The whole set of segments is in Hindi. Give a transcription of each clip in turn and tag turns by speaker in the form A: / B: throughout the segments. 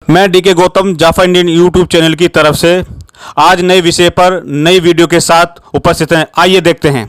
A: मैं DK Gautam जाफा Indian YouTube channel की तरफ से आज नए विषय पर नई वीडियो के साथ उपस्थित हैं। आइए देखते हैं।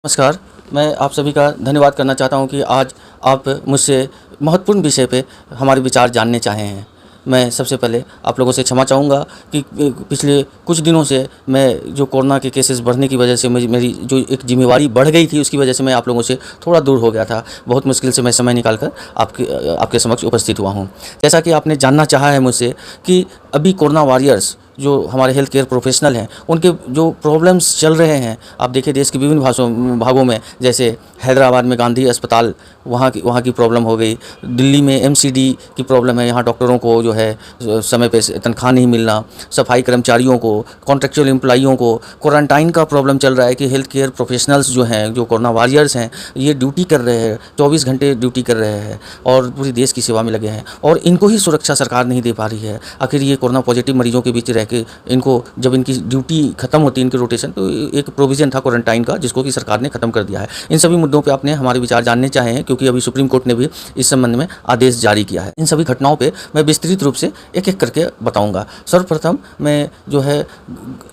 B: नमस्कार, मैं आप सभी का धन्यवाद करना चाहता हूं कि आज आप मुझसे महत्वपूर्ण विषय पे हमारे विचार जानने चाहे हैं। मैं सबसे पहले आप लोगों से क्षमा चाहूँगा कि पिछले कुछ दिनों से मैं जो कोरोना के केसेस बढ़ने की वजह से मेरी जो एक जिम्मेवारी बढ़ गई थी, उसकी वजह से मैं आप लोगों से थोड़ा दूर हो गया था। बहुत मुश्किल से मैं समय निकाल कर आपके समक्ष उपस्थित हुआ हूँ। जैसा कि आपने जानना चाहा है मुझसे कि अभी कोरोना वॉरियर्स जो हमारे हेल्थ केयर प्रोफेशनल हैं, उनके जो प्रॉब्लम्स चल रहे हैं, आप देखिए देश के विभिन्न भागों में, जैसे हैदराबाद में गांधी अस्पताल, वहाँ की प्रॉब्लम हो गई। दिल्ली में एमसीडी की प्रॉब्लम है, यहाँ डॉक्टरों को जो है समय पे तनख्वाह नहीं मिलना, सफाई कर्मचारियों को, कॉन्ट्रेक्चुअल एम्प्लॉइयों को क्वारंटाइन का प्रॉब्लम चल रहा है कि हेल्थ केयर प्रोफेशनल्स जो हैं, जो कोरोना वॉरियर्स हैं, ये ड्यूटी कर रहे हैं, 24 घंटे ड्यूटी कर रहे हैं और पूरी देश की सेवा में लगे हैं और इनको ही सुरक्षा सरकार नहीं दे पा रही है। आखिर ये कोरोना पॉजिटिव मरीजों के बीच कि इनको जब इनकी ड्यूटी खत्म होती है, इनकी रोटेशन, तो एक प्रोविज़न था क्वारंटाइन का, जिसको कि सरकार ने खत्म कर दिया है। इन सभी मुद्दों पे आपने हमारे विचार जानने चाहे हैं, क्योंकि अभी सुप्रीम कोर्ट ने भी इस संबंध में आदेश जारी किया है। इन सभी घटनाओं पे मैं विस्तृत रूप से एक एक करके बताऊंगा। सर्वप्रथम मैं जो है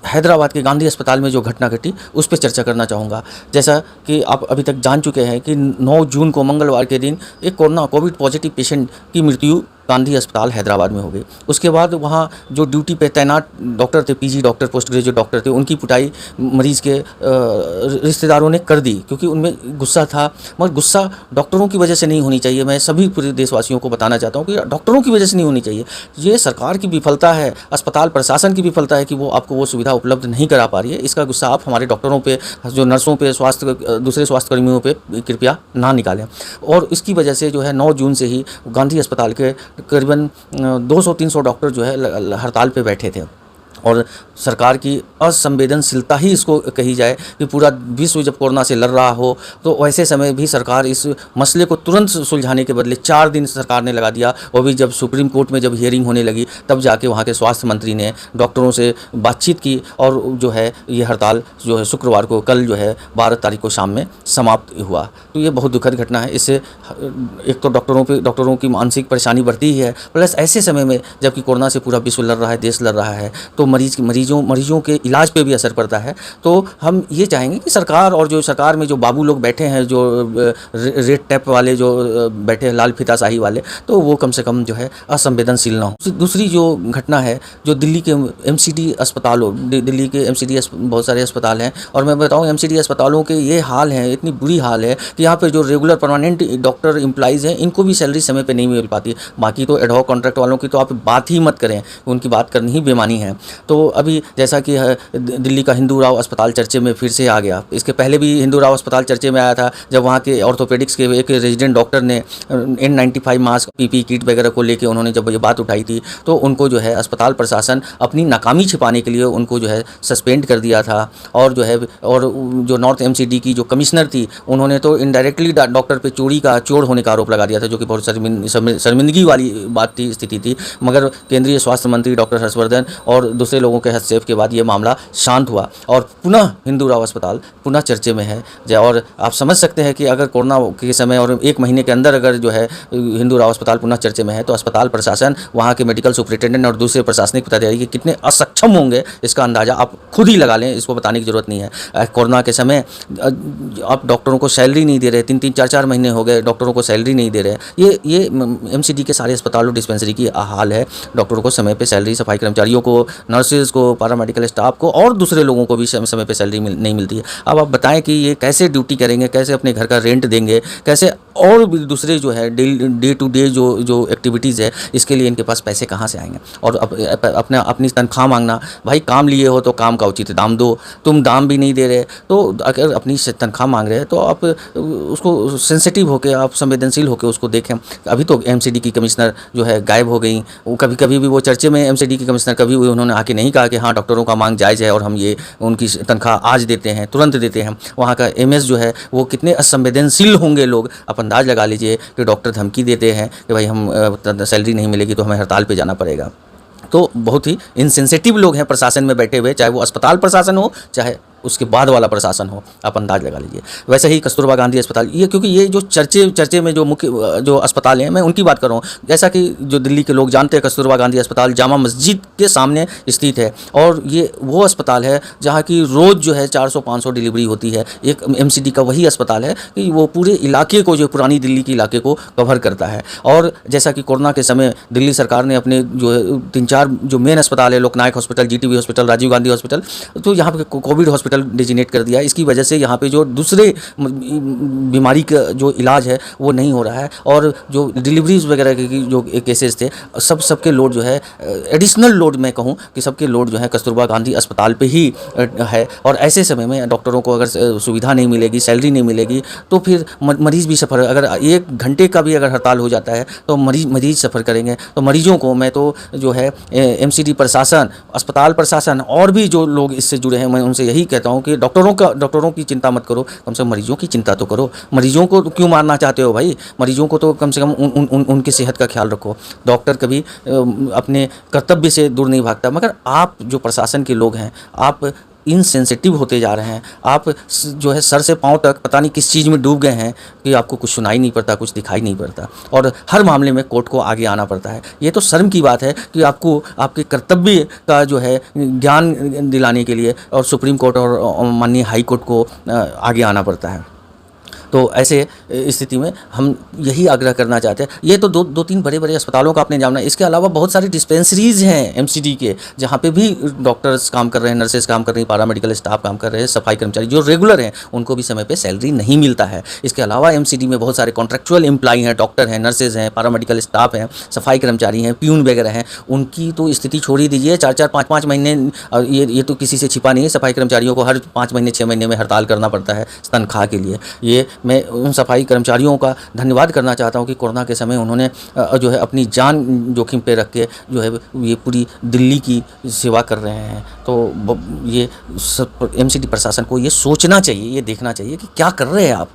B: हैदराबाद के गांधी अस्पताल में जो घटना घटी उस पर चर्चा करना चाहूँगा। जैसा कि आप अभी तक जान चुके हैं कि 9 जून को मंगलवार के दिन एक कोविड पॉजिटिव पेशेंट की मृत्यु गांधी अस्पताल हैदराबाद में हो गई। उसके बाद वहाँ जो ड्यूटी पे तैनात डॉक्टर थे, PG doctor, post graduate doctor थे, उनकी पिटाई मरीज़ के रिश्तेदारों ने कर दी, क्योंकि उनमें गुस्सा था। मगर गुस्सा डॉक्टरों की वजह से नहीं होनी चाहिए। मैं सभी पूरे देशवासियों को बताना चाहता हूँ कि डॉक्टरों की वजह से नहीं होनी चाहिए। ये सरकार की विफलता है, अस्पताल प्रशासन की विफलता है कि वो आपको वो सुविधा उपलब्ध नहीं करा पा रही है। इसका गुस्सा आप हमारे डॉक्टरों पर, जो नर्सों पर, दूसरे स्वास्थ्यकर्मियों पर कृपया ना निकालें। और इसकी वजह से जो है 9 जून से ही गांधी अस्पताल के करीबन 200-300 डॉक्टर जो है हड़ताल पे बैठे थे और सरकार की असंवेदनशीलता ही इसको कही जाए कि पूरा विश्व जब कोरोना से लड़ रहा हो, तो वैसे समय भी सरकार इस मसले को तुरंत सुलझाने के बदले 4 दिन सरकार ने लगा दिया। वो भी जब सुप्रीम कोर्ट में जब हियरिंग होने लगी, तब जाके वहाँ के स्वास्थ्य मंत्री ने डॉक्टरों से बातचीत की और जो है ये हड़ताल जो है शुक्रवार को, कल जो है 12 तारीख को शाम में समाप्त हुआ। तो ये बहुत दुखद घटना है। इससे एक तो डॉक्टरों की मानसिक परेशानी बढ़ती ही है, प्लस ऐसे समय में जबकि कोरोना से पूरा विश्व लड़ रहा है, देश लड़ रहा है, तो मरीजों के इलाज पे भी असर पड़ता है। तो हम ये चाहेंगे कि सरकार और जो सरकार में जो बाबू लोग बैठे हैं, जो रेड टेप वाले जो बैठे हैं, लाल फीताशाही वाले, तो वो कम से कम जो है असंवेदनशील ना हो। दूसरी जो घटना है, जो दिल्ली के एमसीडी अस्पतालों, दिल्ली के एमसीडी बहुत सारे अस्पताल हैं, और मैं बताऊँ एमसीडी अस्पतालों के ये हाल है, इतनी बुरी हाल है कि यहाँ पर जो रेगुलर परमानेंट डॉक्टर एम्प्लॉइज़ हैं, इनको भी सैलरी समय पर नहीं मिल पाती। बाकी तो एडहॉक कॉन्ट्रैक्ट वालों की तो आप बात ही मत करें, उनकी बात करनी ही बेमानी है। तो अभी जैसा कि दिल्ली का हिंदू राव अस्पताल चर्चे में फिर से आ गया। इसके पहले भी हिंदू राव अस्पताल चर्चे में आया था, जब वहाँ के ऑर्थोपेडिक्स के एक रेजिडेंट डॉक्टर ने N95 मास्क, पीपी किट वगैरह को लेके उन्होंने जब ये बात उठाई थी, तो उनको जो है अस्पताल प्रशासन अपनी नाकामी छिपाने के लिए उनको जो है सस्पेंड कर दिया था। और जो नॉर्थ एमसीडी की जो कमिश्नर थी, उन्होंने तो इनडायरेक्टली डॉक्टर पे चोर होने का आरोप लगा दिया था, जो कि बहुत शर्मिंदगी वाली बात थी, स्थिति थी। मगर केंद्रीय स्वास्थ्य मंत्री डॉक्टर हर्षवर्धन और दूसरे लोगों के हस्तक्षेप के बाद ये मामला शांत हुआ और पुनः हिंदू राव अस्पताल पुनः चर्चे में है। और आप समझ सकते हैं कि अगर कोरोना के समय और 1 महीने के अंदर अगर जो है हिंदू राव अस्पताल पुनः चर्चे में है, तो अस्पताल प्रशासन, वहाँ के मेडिकल सुपरिटेंडेंट और दूसरे प्रशासनिक पदाधिकारी के कितने असक्षम होंगे, इसका अंदाज़ा आप खुद ही लगा लें। इसको बताने की ज़रूरत नहीं है। कोरोना के समय आप डॉक्टरों को सैलरी नहीं दे रहे, 3-3, 4-4 महीने हो गए डॉक्टरों को सैलरी नहीं दे रहे। ये एमसीडी के सारे अस्पतालों, डिस्पेंसरी की हाल है। डॉक्टरों को समय पर सैलरी, सफाई कर्मचारियों को, नर्सेज को, पैरामेडिकल स्टाफ को और दूसरे लोगों को भी समय पे सैलरी नहीं मिलती है। अब आप बताएं कि ये कैसे ड्यूटी करेंगे, कैसे अपने घर का रेंट देंगे, कैसे और भी दूसरे जो है डे टू डे जो एक्टिविटीज़ है, इसके लिए इनके पास पैसे कहाँ से आएंगे। और अपनी तनख्वाह मांगना, भाई काम लिए हो तो काम का उचित दाम दो, तुम दाम भी नहीं दे रहे, तो अगर अपनी तनख्वाह मांग रहे हैं तो आप उसको सेंसिटिव होकर, आप संवेदनशील होकर उसको देखें। अभी तो एमसीडी की कमिश्नर जो है गायब हो गई। वो कभी भी वो चर्चे में एमसीडी की कमिश्नर कभी उन्होंने आके नहीं कहा कि हाँ डॉक्टरों का मांग जायज़ है और हम ये उनकी तनख्वाह आज देते हैं, तुरंत देते हैं। वहाँ का एमएस जो है वो कितने असंवेदनशील होंगे लोग, आप अंदाज़ लगा लीजिए कि डॉक्टर धमकी देते हैं कि भाई हम सैलरी नहीं मिलेगी तो हमें हड़ताल पे जाना पड़ेगा। तो बहुत ही इनसेंसिटिव लोग हैं प्रशासन में बैठे हुए, चाहे वो अस्पताल प्रशासन हो, चाहे उसके बाद वाला प्रशासन हो, आप अंदाज लगा लीजिए। वैसे ही कस्तूरबा गांधी अस्पताल, ये क्योंकि ये जो चर्चे में जो मुख्य जो अस्पताल हैं, मैं उनकी बात कर रहा हूँ। जैसा कि जो दिल्ली के लोग जानते हैं, कस्तूरबा गांधी अस्पताल जामा मस्जिद के सामने स्थित है और ये वो अस्पताल है जहाँ की रोज़ जो है 400-500 डिलीवरी होती है। एक एमसीडी का वही अस्पताल है कि वो पूरे इलाके को, जो पुरानी दिल्ली के इलाके को कवर करता है। और जैसा कि कोरोना के समय दिल्ली सरकार ने अपने जो 3-4 जो मेन अस्पताल है, Loknayak hospital, GTB hospital, Rajiv Gandhi hospital, तो यहाँ पे कोविड हॉस्पिटल डिजिनेट कर दिया। इसकी वजह से यहाँ पे जो दूसरे बीमारी का जो इलाज है वो नहीं हो रहा है और जो डिलीवरीज वगैरह की जो केसेस थे, सबके लोड जो है, एडिशनल लोड मैं कहूँ कि सबके लोड जो है कस्तूरबा गांधी अस्पताल पे ही है। और ऐसे समय में डॉक्टरों को अगर सुविधा नहीं मिलेगी, सैलरी नहीं मिलेगी, तो फिर मरीज़ भी सफ़र, अगर 1 घंटे का भी अगर हड़ताल हो जाता है तो मरीज़ सफ़र करेंगे। तो मरीजों को मैं तो जो है एमसीडी प्रशासन, अस्पताल प्रशासन और भी जो लोग इससे जुड़े हैं, मैं उनसे यही कहता हूँ कि डॉक्टरों की चिंता मत करो, कम से कम मरीजों की चिंता तो करो। मरीजों को क्यों मारना चाहते हो भाई? मरीजों को तो कम से कम उनकी सेहत का ख्याल रखो। डॉक्टर कभी अपने कर्तव्य से दूर नहीं भागता, मगर आप जो प्रशासन के लोग हैं, आप इनसेंसिटिव होते जा रहे हैं। आप जो है सर से पाँव तक पता नहीं किस चीज़ में डूब गए हैं कि आपको कुछ सुनाई नहीं पड़ता, कुछ दिखाई नहीं पड़ता और हर मामले में कोर्ट को आगे आना पड़ता है। ये तो शर्म की बात है कि आपको आपके कर्तव्य का जो है ज्ञान दिलाने के लिए और सुप्रीम कोर्ट और माननीय हाई कोर्ट को आगे आना पड़ता है। तो ऐसे स्थिति में हम यही आग्रह करना चाहते हैं। ये तो दो तीन बड़े अस्पतालों का आपने जाना है, इसके अलावा बहुत सारे डिस्पेंसरीज़ हैं एमसीडी के, जहाँ पे भी डॉक्टर्स काम कर रहे हैं, नर्सेज काम कर रही हैं, पैरामेडिकल स्टाफ काम कर रहे हैं, सफाई कर्मचारी जो रेगुलर हैं उनको भी समय पे सैलरी नहीं मिलता है। इसके अलावा एमसीडी में बहुत सारे कॉन्ट्रेक्चुअल एम्प्लॉई हैं, डॉक्टर हैं, नर्सेज हैं, पैरामेडिकल स्टाफ हैं, सफाई कर्मचारी हैं, प्यून वगैरह हैं। उनकी तो स्थिति छोड़ ही दीजिए, 4-4, 5-5 महीने, ये तो किसी से छिपा नहीं है, सफाई कर्मचारियों को हर 5 महीने 6 महीने में हड़ताल करना पड़ता है तनख्वाह के लिए। ये मैं उन सफाई कर्मचारियों का धन्यवाद करना चाहता हूं कि कोरोना के समय उन्होंने जो है अपनी जान जोखिम पे रख के जो है ये पूरी दिल्ली की सेवा कर रहे हैं। तो ये एमसीडी प्रशासन को ये सोचना चाहिए, ये देखना चाहिए कि क्या कर रहे हैं आप,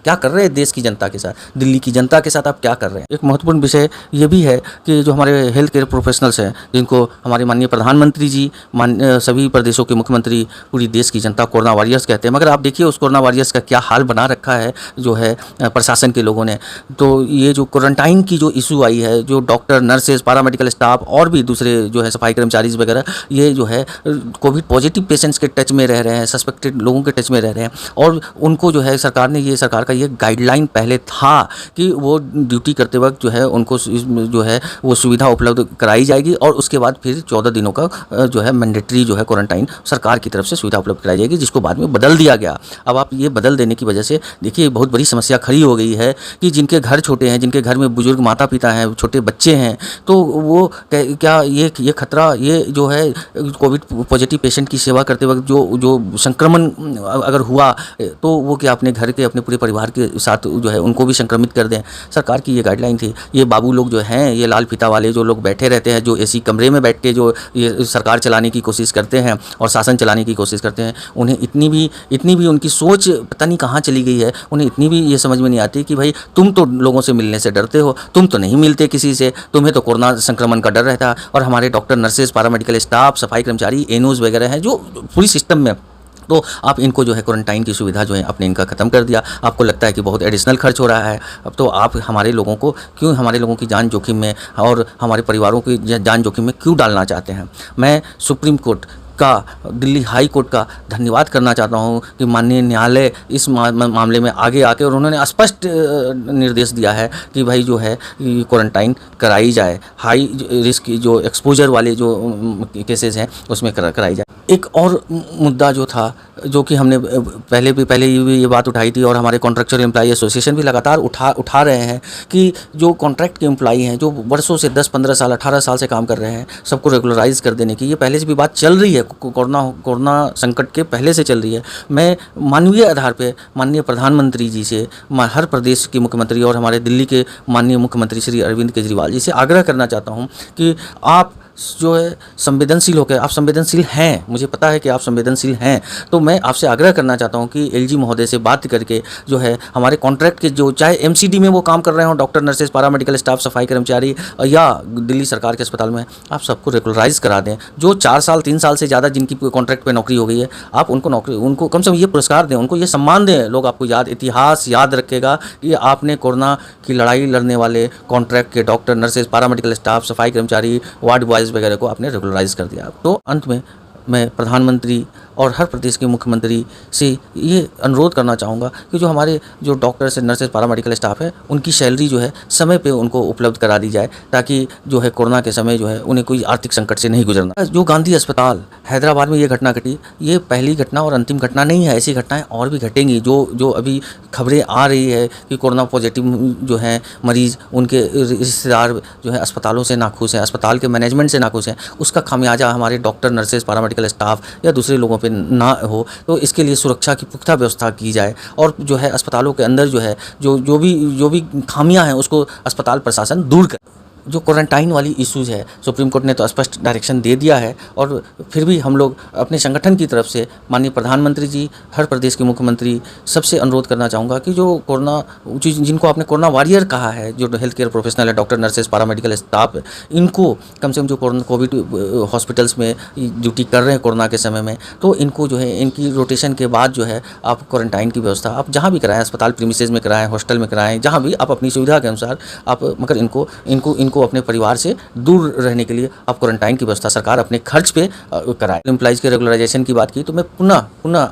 B: क्या कर रहे हैं देश की जनता के साथ, दिल्ली की जनता के साथ आप क्या कर रहे हैं। एक महत्वपूर्ण विषय ये भी है कि जो हमारे हेल्थ केयर प्रोफेशनल्स हैं, जिनको हमारे माननीय प्रधानमंत्री जी, सभी प्रदेशों के मुख्यमंत्री, पूरी देश की जनता कोरोना वॉरियर्स कहते हैं, मगर आप देखिए उस कोरोना वॉरियर्स का क्या हाल बना रखा है जो है प्रशासन के लोगों ने। तो ये जो क्वारंटाइन की जो इशू आई है, जो डॉक्टर, नर्सेज, पैरामेडिकल स्टाफ और भी दूसरे जो है सफाई कर्मचारीज वगैरह, ये जो है कोविड पॉजिटिव पेशेंट्स के टच में रह रहे हैं, सस्पेक्टेड लोगों के टच में रह रहे हैं और उनको जो है सरकार ये गाइडलाइन पहले था कि वो ड्यूटी करते वक्त जो है उनको जो है वो सुविधा उपलब्ध कराई जाएगी और उसके बाद फिर 14 दिनों का जो है मैंडेटरी जो है क्वारंटाइन सरकार की तरफ से सुविधा उपलब्ध कराई जाएगी, जिसको बाद में बदल दिया गया। अब आप ये बदल देने की वजह से देखिए बहुत बड़ी समस्या खड़ी हो गई है कि जिनके घर छोटे हैं, जिनके घर में बुजुर्ग माता पिता हैं, छोटे बच्चे हैं, तो वो क्या ये खतरा, ये जो है कोविड पॉजिटिव पेशेंट की सेवा करते वक्त जो संक्रमण अगर हुआ तो वो क्या अपने घर के, अपने पूरे परिवार के साथ जो है उनको भी संक्रमित कर दें। सरकार की ये गाइडलाइन थी। ये बाबू लोग जो हैं, ये लाल फीता वाले जो लोग बैठे रहते हैं, जो एसी कमरे में बैठ के जो ये सरकार चलाने की कोशिश करते हैं और शासन चलाने की कोशिश करते हैं, उन्हें इतनी भी उनकी सोच पता नहीं कहाँ चली गई है। उन्हें इतनी भी ये समझ में नहीं आती कि भाई तुम तो लोगों से मिलने से डरते हो, तुम तो नहीं मिलते किसी से, तुम्हें तो कोरोना संक्रमण का डर रहता है। और हमारे डॉक्टर, नर्सेज, पैरामेडिकल स्टाफ, सफाई कर्मचारी, एनओज वगैरह हैं जो पूरी सिस्टम में, तो आप इनको जो है क्वारंटाइन की सुविधा जो है आपने इनका ख़त्म कर दिया। आपको लगता है कि बहुत एडिशनल खर्च हो रहा है, अब तो आप हमारे लोगों की जान जोखिम में और हमारे परिवारों की जान जोखिम में क्यों डालना चाहते हैं। मैं सुप्रीम कोर्ट का, दिल्ली हाई कोर्ट का धन्यवाद करना चाहता हूं कि माननीय न्यायालय इस मामले में आगे आके और उन्होंने स्पष्ट निर्देश दिया है कि भाई जो है क्वारंटाइन कराई जाए, हाई रिस्क जो एक्सपोजर वाले जो केसेस हैं उसमें कराई जाए। एक और मुद्दा जो था, जो कि हमने पहले भी ये बात उठाई थी और हमारे कॉन्ट्रैक्चुअल एम्प्लॉई एसोसिएशन भी लगातार उठा रहे हैं कि जो कॉन्ट्रैक्ट के एम्प्लॉई हैं, जो वर्षों से 10-15 साल, 18 साल से काम कर रहे हैं, सबको रेगुलराइज कर देने की ये पहले से भी बात चल रही है, कोरोना संकट के पहले से चल रही है। मैं मानवीय आधार पे माननीय प्रधानमंत्री जी से, हर प्रदेश के मुख्यमंत्री और हमारे दिल्ली के माननीय मुख्यमंत्री श्री अरविंद केजरीवाल जी से आग्रह करना चाहता हूँ कि आप जो है संवेदनशील होकर, आप संवेदनशील हैं, मुझे पता है कि आप संवेदनशील हैं, तो मैं आपसे आग्रह करना चाहता हूं कि एलजी महोदय से बात करके जो है हमारे कॉन्ट्रैक्ट के जो चाहे एमसीडी में वो काम कर रहे हो, डॉक्टर, नर्सेज, पैरामेडिकल स्टाफ, सफाई कर्मचारी या दिल्ली सरकार के अस्पताल में, आप सबको रेगुलराइज करा दें। जो 4 साल 3 साल से ज़्यादा जिनकी कॉन्ट्रैक्ट पे नौकरी हो गई है, आप उनको नौकरी, उनको कम से कम ये पुरस्कार दें, उनको ये सम्मान दें। लोग आपको इतिहास याद रखेगा कि आपने कोरोना की लड़ाई लड़ने वाले कॉन्ट्रैक्ट के डॉक्टर, नर्सेज, पैरामेडिकल स्टाफ, सफाई कर्मचारी, वार्ड बॉयज़ वगैरह को आपने रेगुलराइज कर दिया। तो अंत में मैं प्रधानमंत्री और हर प्रदेश के मुख्यमंत्री से ये अनुरोध करना चाहूँगा कि जो हमारे जो डॉक्टर्स, नर्सेज, पैरामेडिकल स्टाफ है, उनकी सैलरी जो है समय पे उनको उपलब्ध करा दी जाए, ताकि जो है कोरोना के समय जो है उन्हें कोई आर्थिक संकट से नहीं गुजरना। जो गांधी अस्पताल हैदराबाद में ये घटना घटी, ये पहली घटना और अंतिम घटना नहीं है, ऐसी घटनाएं और भी घटेंगी। जो अभी खबरें आ रही है कि कोरोना पॉजिटिव जो हैं मरीज़, उनके रिश्तेदार जो है अस्पतालों से नाखुश हैं, अस्पताल के मैनेजमेंट से नाखुश हैं, उसका खामियाजा हमारे डॉक्टर, नर्सेज, पैरामेडिकल स्टाफ या दूसरे लोगों पे ना हो। तो इसके लिए सुरक्षा की पुख्ता व्यवस्था की जाए और जो है अस्पतालों के अंदर जो है जो भी खामियां हैं उसको अस्पताल प्रशासन दूर करे। जो क्वारंटाइन वाली इश्यूज़ है, सुप्रीम कोर्ट ने तो स्पष्ट डायरेक्शन दे दिया है, और फिर भी हम लोग अपने संगठन की तरफ से माननीय प्रधानमंत्री जी, हर प्रदेश के मुख्यमंत्री, सबसे अनुरोध करना चाहूँगा कि जो कोरोना, जिनको आपने कोरोना वॉरियर कहा है, जो हेल्थ केयर प्रोफेशनल है, डॉक्टर, नर्सेज, पैरामेडिकल स्टाफ, इनको कम से कम जो कोविड हॉस्पिटल्स में ड्यूटी कर रहे हैं कोरोना के समय में, तो इनको जो है इनकी रोटेशन के बाद जो है आप क्वारंटाइन की व्यवस्था आप जहाँ भी कराएं, अस्पताल प्रीमिसेस में कराएं, हॉस्टल में कराएं, जहाँ भी आप अपनी सुविधा के अनुसार आप, मगर इनको अपने परिवार से दूर रहने के लिए आप क्वारंटाइन की व्यवस्था सरकार अपने खर्च पे कराए। एम्प्लॉइज के रेगुलराइजेशन की बात की तो मैं पुनः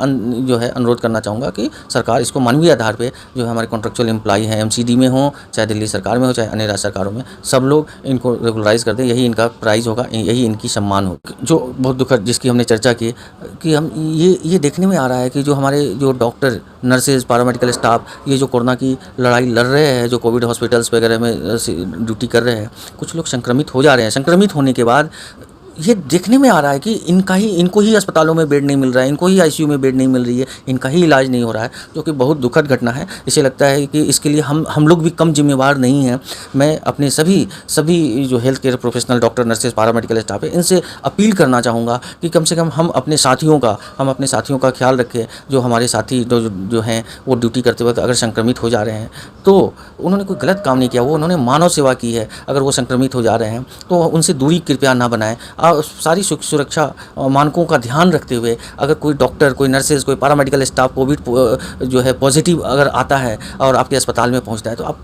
B: जो है अनुरोध करना चाहूँगा कि सरकार इसको मानवीय आधार पे, जो है हमारे कॉन्ट्रेक्चुअल एम्प्लॉई हैं, एमसीडी में हो, चाहे दिल्ली सरकार में हो, चाहे अन्य राज्य सरकारों में, सब लोग इनको रेगुलराइज कर दें। यही इनका प्राइज़ होगा, यही इनकी सम्मान होगा। जो बहुत दुखद, जिसकी हमने चर्चा की कि हम ये देखने में आ रहा है कि जो हमारे जो डॉक्टर, नर्सेज, पैरामेडिकल स्टाफ, ये जो कोरोना की लड़ाई लड़ रहे हैं, जो कोविड हॉस्पिटल्स वगैरह में ड्यूटी कर रहे हैं, कुछ लोग संक्रमित हो जा रहे हैं। संक्रमित होने के बाद ये देखने में आ रहा है कि इनको ही अस्पतालों में बेड नहीं मिल रहा है, इनको ही आईसीयू में बेड नहीं मिल रही है, इनका ही इलाज नहीं हो रहा है, जो कि बहुत दुखद घटना है। इसे लगता है कि इसके लिए हम लोग भी कम जिम्मेवार नहीं हैं। मैं अपने सभी जो health care professional, doctor, nurses, paramedical staff है, इनसे अपील करना चाहूँगा कि कम से कम हम अपने साथियों का ख्याल रखें। जो हमारे साथी जो हैं वो ड्यूटी करते वक्त अगर संक्रमित हो जा रहे हैं तो उन्होंने कोई गलत काम नहीं किया, उन्होंने मानव सेवा की है। अगर वो संक्रमित हो जा रहे हैं तो उनसे दूरी कृपया ना बनाएं। सारी सुरक्षा मानकों का ध्यान रखते हुए अगर कोई डॉक्टर, कोई नर्सेज, कोई पैरामेडिकल स्टाफ कोविड जो है पॉजिटिव अगर आता है और आपके अस्पताल में पहुंचता है तो आप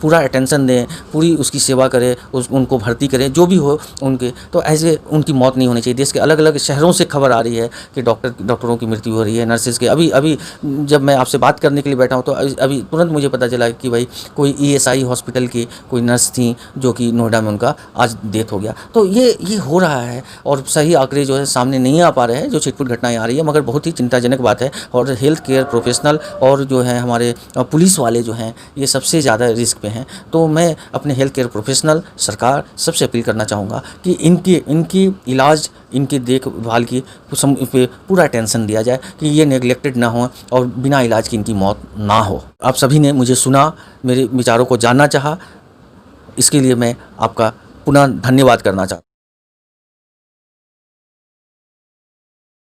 B: पूरा अटेंशन दें, पूरी उसकी सेवा करें, उनको भर्ती करें, जो भी हो उनके, तो ऐसे उनकी मौत नहीं होनी चाहिए। देश के अलग अलग शहरों से खबर आ रही है कि डॉक्टरों की मृत्यु हो रही है, नर्सेज के। अभी जब मैं आपसे बात करने के लिए बैठा हूँ तो अभी तुरंत मुझे पता चला कि भाई कोई ESI हॉस्पिटल की कोई नर्स थी जो कि नोएडा में उनका आज डेथ हो गया। तो ये हो रहा है और सही आंकड़े जो है सामने नहीं आ पा रहे हैं, जो छिटपुट घटनाएं आ रही है, मगर बहुत ही चिंताजनक बात है। और हेल्थ केयर प्रोफेशनल और जो है हमारे पुलिस वाले जो हैं ये सबसे ज़्यादा रिस्क पे हैं। तो मैं अपने हेल्थ केयर प्रोफेशनल, सरकार, सबसे अपील करना चाहूँगा कि इनकी इलाज, इनकी देखभाल की पे पूरा अटेंशन दिया जाए कि ये नेग्लेक्टेड ना हो और बिना इलाज की इनकी मौत ना हो। आप सभी ने मुझे सुना, मेरे विचारों को जानना चाहा, इसके लिए मैं आपका पुनः धन्यवाद करना चाहता हूँ।